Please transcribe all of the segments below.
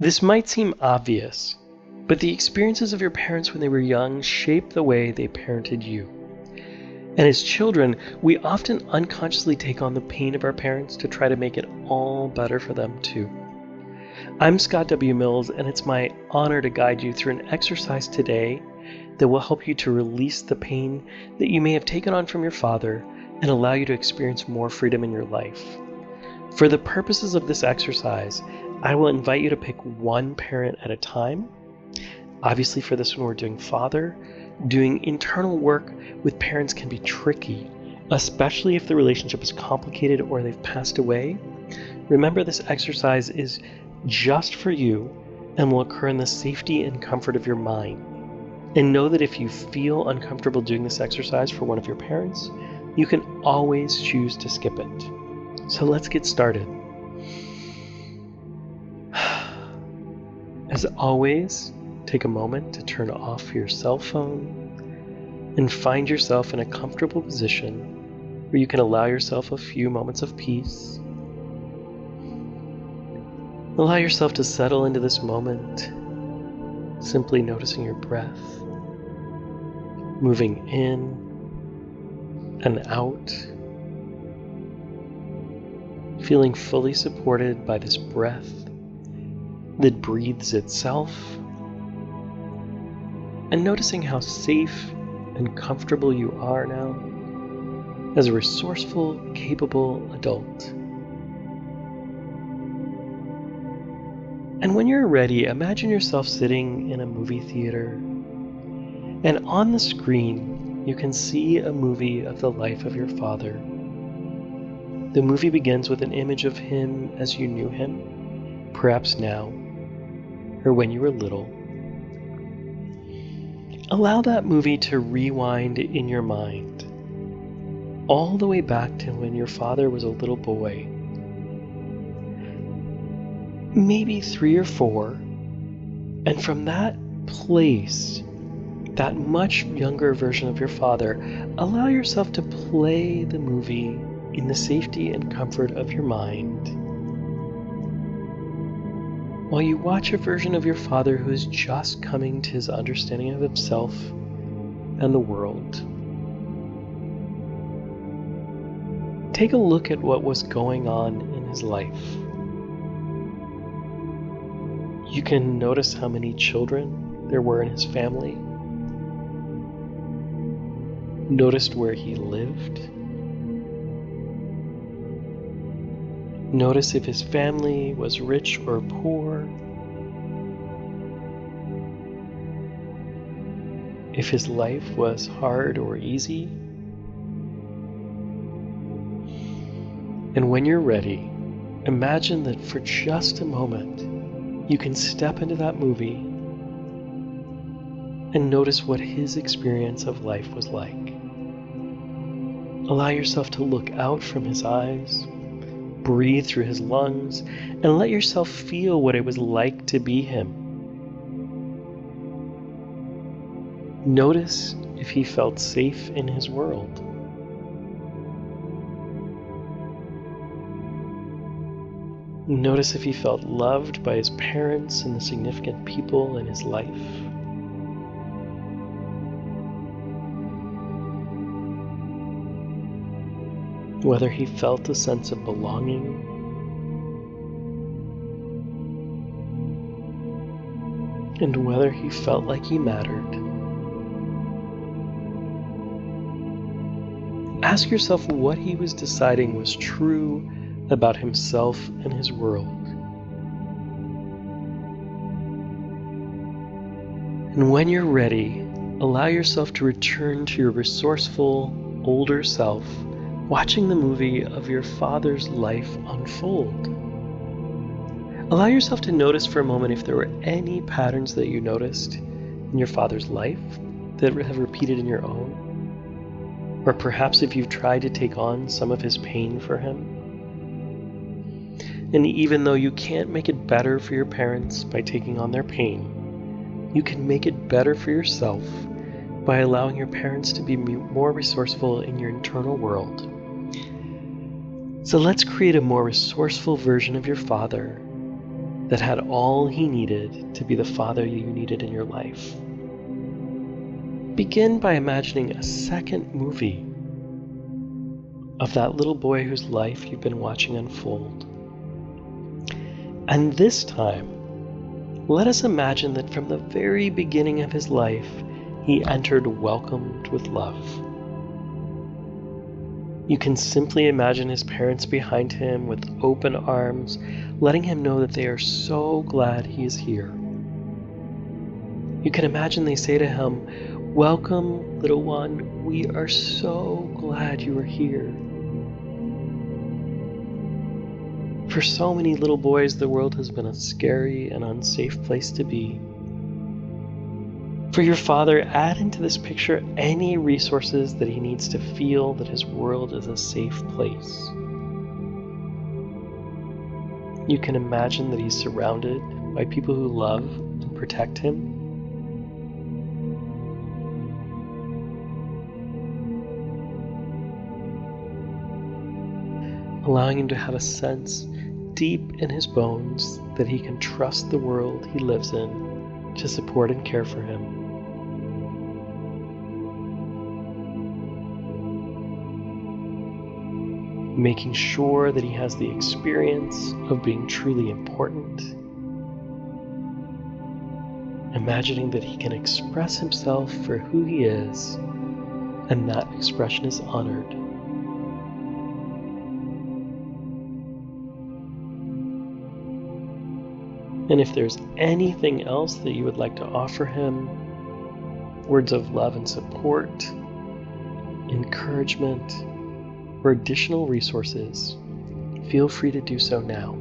This might seem obvious, but the experiences of your parents when they were young shape the way they parented you. And as children, we often unconsciously take on the pain of our parents to try to make it all better for them too. I'm Scott W. Mills, and it's my honor to guide you through an exercise today that will help you to release the pain that you may have taken on from your father and allow you to experience more freedom in your life. For the purposes of this exercise, I will invite you to pick one parent at a time. Obviously, for this one, we're doing father. Doing internal work with parents can be tricky, especially if the relationship is complicated or they've passed away. Remember, this exercise is just for you and will occur in the safety and comfort of your mind. And know that if you feel uncomfortable doing this exercise for one of your parents, you can always choose to skip it. So let's get started. As always, take a moment to turn off your cell phone and find yourself in a comfortable position where you can allow yourself a few moments of peace. Allow yourself to settle into this moment, simply noticing your breath, moving in and out, feeling fully supported by this breath that breathes itself, and noticing how safe and comfortable you are now as a resourceful, capable adult. And when you're ready, imagine yourself sitting in a movie theater, and on the screen you can see a movie of the life of your father. The movie begins with an image of him as you knew him, perhaps now, or when you were little. Allow that movie to rewind in your mind, all the way back to when your father was a little boy, maybe 3 or 4, and from that place, that much younger version of your father, allow yourself to play the movie in the safety and comfort of your mind, while you watch a version of your father who is just coming to his understanding of himself and the world. Take a look at what was going on in his life. You can notice how many children there were in his family. Noticed where he lived. Notice if his family was rich or poor. If his life was hard or easy. And when you're ready, imagine that for just a moment, you can step into that movie and notice what his experience of life was like. Allow yourself to look out from his eyes, breathe through his lungs, and let yourself feel what it was like to be him. Notice if he felt safe in his world. Notice if he felt loved by his parents and the significant people in his life. Whether he felt a sense of belonging. And whether he felt like he mattered. Ask yourself what he was deciding was true about himself and his world. And when you're ready, allow yourself to return to your resourceful, older self, watching the movie of your father's life unfold. Allow yourself to notice for a moment if there were any patterns that you noticed in your father's life that have repeated in your own, or perhaps if you've tried to take on some of his pain for him. And even though you can't make it better for your parents by taking on their pain, you can make it better for yourself by allowing your parents to be more resourceful in your internal world. So let's create a more resourceful version of your father that had all he needed to be the father you needed in your life. Begin by imagining a second movie of that little boy whose life you've been watching unfold. And this time, let us imagine that from the very beginning of his life, he entered welcomed with love. You can simply imagine his parents behind him with open arms, letting him know that they are so glad he is here. You can imagine they say to him, "Welcome, little one, we are so glad you are here." For so many little boys, the world has been a scary and unsafe place to be. For your father, add into this picture any resources that he needs to feel that his world is a safe place. You can imagine that he's surrounded by people who love and protect him. Allowing him to have a sense deep in his bones that he can trust the world he lives in to support and care for him. Making sure that he has the experience of being truly important. Imagining that he can express himself for who he is, and that expression is honored. And if there's anything else that you would like to offer him, words of love and support, encouragement, or additional resources, feel free to do so now.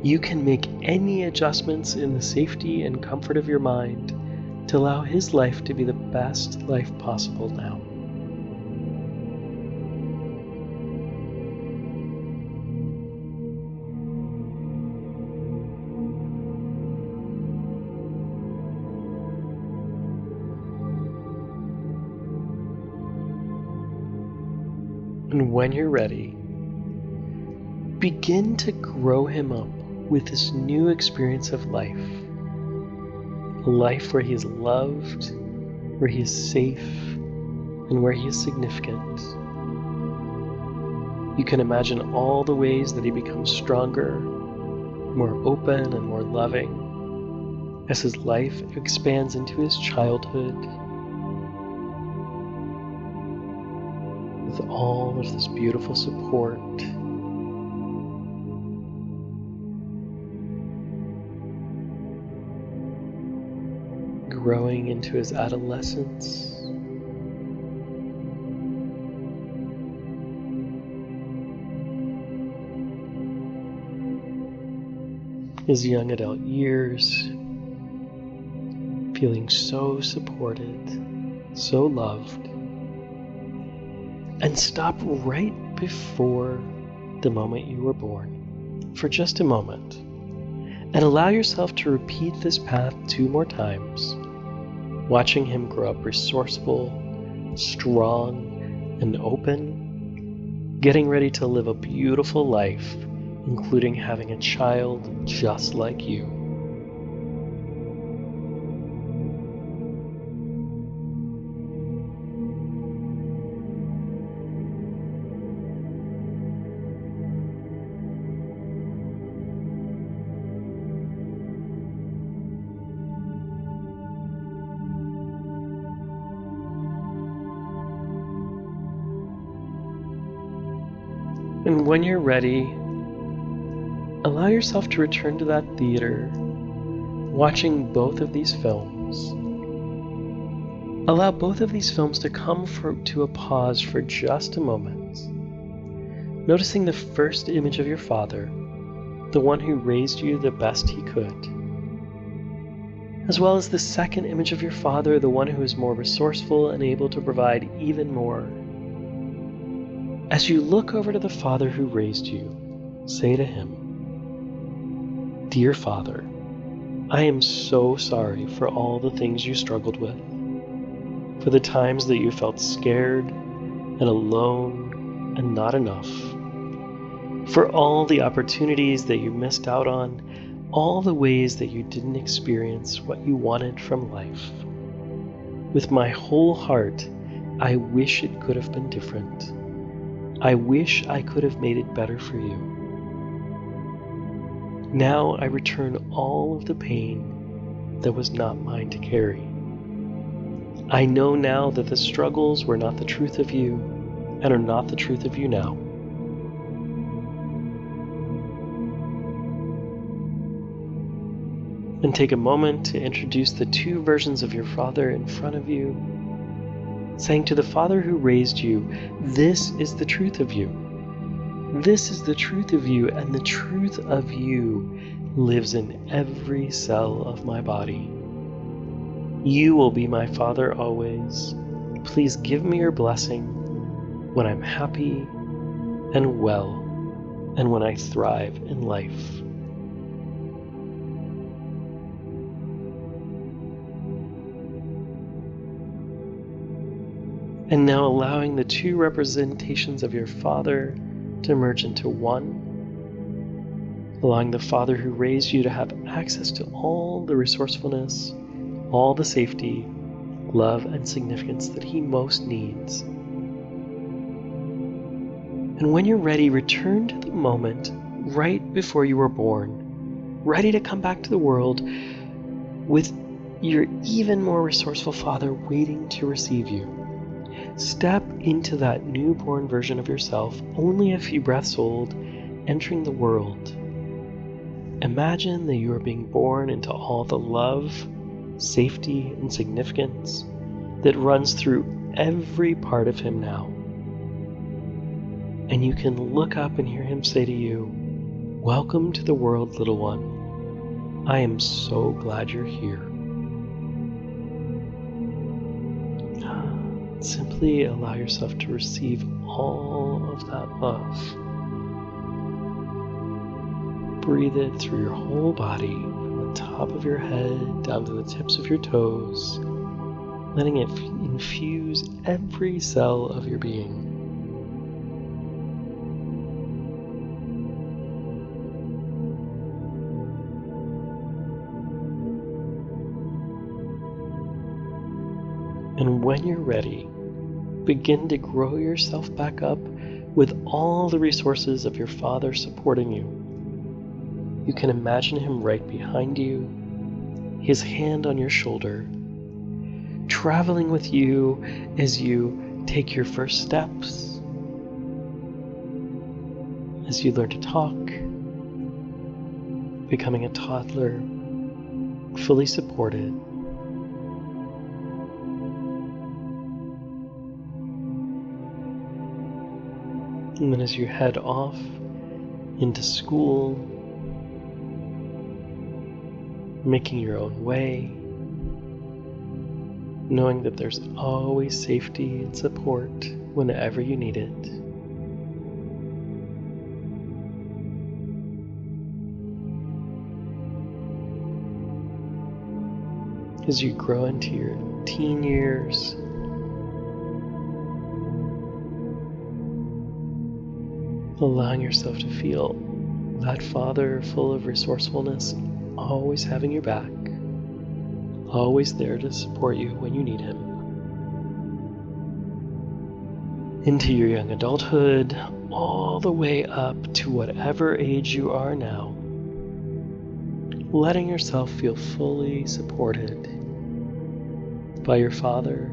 You can make any adjustments in the safety and comfort of your mind to allow his life to be the best life possible now. And when you're ready, begin to grow him up with this new experience of life. A life where he is loved, where he is safe, and where he is significant. You can imagine all the ways that he becomes stronger, more open, and more loving as his life expands into his childhood, with all of this beautiful support. Growing into his adolescence. His young adult years, feeling so supported, so loved. And stop right before the moment you were born, for just a moment, and allow yourself to repeat this path 2 more times, watching him grow up resourceful, strong, and open, getting ready to live a beautiful life, including having a child just like you. And when you're ready, allow yourself to return to that theater, watching both of these films. Allow both of these films to come to a pause for just a moment, noticing the first image of your father, the one who raised you the best he could, as well as the second image of your father, the one who is more resourceful and able to provide even more. As you look over to the Father who raised you, say to him, "Dear Father, I am so sorry for all the things you struggled with, for the times that you felt scared and alone and not enough, for all the opportunities that you missed out on, all the ways that you didn't experience what you wanted from life. With my whole heart, I wish it could have been different. I wish I could have made it better for you. Now I return all of the pain that was not mine to carry. I know now that the struggles were not the truth of you and are not the truth of you now. And take a moment to introduce the two versions of your Father in front of you, saying to the Father who raised you, this is the truth of you. This is the truth of you, and the truth of you lives in every cell of my body. You will be my Father always. Please give me your blessing when I'm happy and well, and when I thrive in life. And now allowing the two representations of your Father to merge into one, allowing the Father who raised you to have access to all the resourcefulness, all the safety, love, and significance that he most needs. And when you're ready, return to the moment right before you were born, ready to come back to the world with your even more resourceful Father waiting to receive you. Step into that newborn version of yourself, only a few breaths old, entering the world. Imagine that you are being born into all the love, safety, and significance that runs through every part of him now. And you can look up and hear him say to you, "Welcome to the world, little one. I am so glad you're here." Simply allow yourself to receive all of that love. Breathe it through your whole body, from the top of your head down to the tips of your toes, letting it infuse every cell of your being. And when you're ready, begin to grow yourself back up with all the resources of your Father supporting you. You can imagine him right behind you, his hand on your shoulder, traveling with you as you take your first steps, as you learn to talk, becoming a toddler, fully supported. And then as you head off into school, making your own way, knowing that there's always safety and support whenever you need it. As you grow into your teen years, allowing yourself to feel that Father full of resourcefulness, always having your back, always there to support you when you need him. Into your young adulthood, all the way up to whatever age you are now, letting yourself feel fully supported by your Father,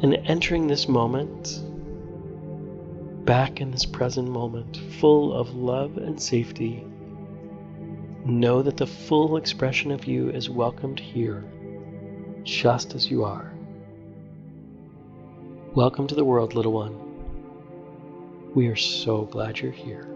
and entering this moment, back in this present moment, full of love and safety. Know that the full expression of you is welcomed here, just as you are. Welcome to the world, little one. We are so glad you're here.